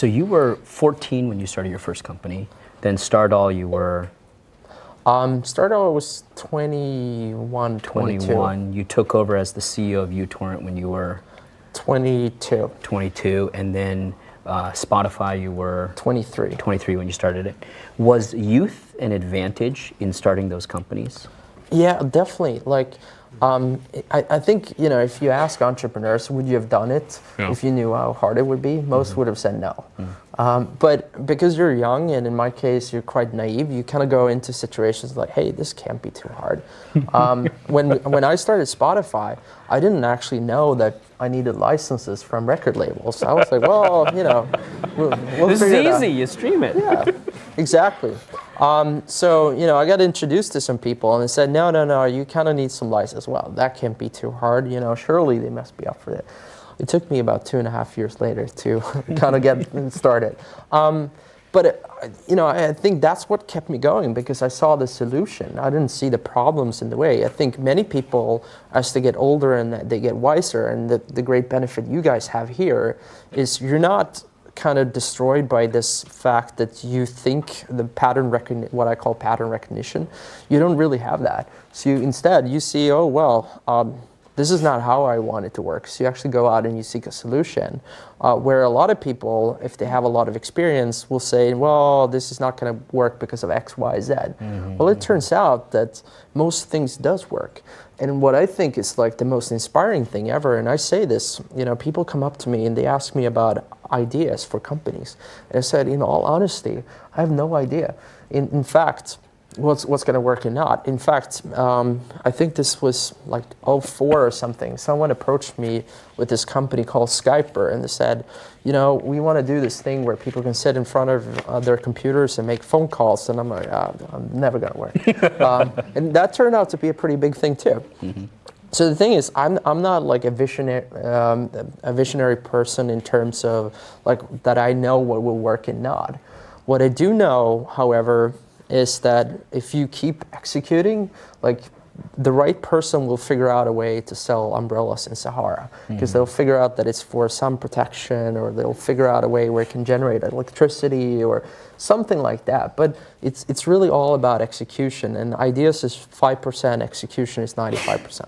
So you were 14 when you started your first company. Then Stardall, you were Stardall was 21, 22. 21. You took over as the CEO of uTorrent when you were 22. 22, and then Spotify, you were 23. 23 when you started it. Was youth an advantage in starting those companies? Yeah, definitely. Like, I think, you know, if you ask entrepreneurs, would you have done it if you knew how hard it would be? Most would have said no. But because you're young, and in my case, you're quite naive, you kind of go into situations like, hey, this can't be too hard. When I started Spotify, I didn't actually know that I needed licenses from record labels. I was like, well, you know, we'll This is figure it out. easy, you stream it. Yeah, exactly. So, you know, I got introduced to some people and they said, no, you kind of need some license. Well, that can't be too hard. You know, surely they must be up for it. It took me about 2.5 years later to kind of get started. You know, I think that's what kept me going, because I saw the solution. I didn't see the problems in the way. I think many people, as they get older and they get wiser, and the great benefit you guys have here is you're not kind of destroyed by this fact that you think the what I call pattern recognition. You don't really have that. So instead you see, oh, well, this is not how I want it to work. So you actually go out and you seek a solution. Where a lot of people, if they have a lot of experience, will say, well, this is not going to work because of X, Y, Z. Well, it turns out that most things does work. And what I think is like the most inspiring thing ever, and I say this, you know, people come up to me and they ask me about ideas for companies. And I said, in all honesty, I have no idea. In fact, what's going to work and not. In fact, I think this was like 2004 or something. Someone approached me with this company called Skyper, and they said, you know, we want to do this thing where people can sit in front of their computers and make phone calls. And I'm like, I'm never going to work. And that turned out to be a pretty big thing too. So the thing is, I'm not like a visionary person in terms of like that I know what will work and not. What I do know, however, is that if you keep executing, like the right person will figure out a way to sell umbrellas in Sahara, because they'll figure out that it's for sun protection, or they'll figure out a way where it can generate electricity or something like that. But it's really all about execution, and ideas is 5%, execution is 95%.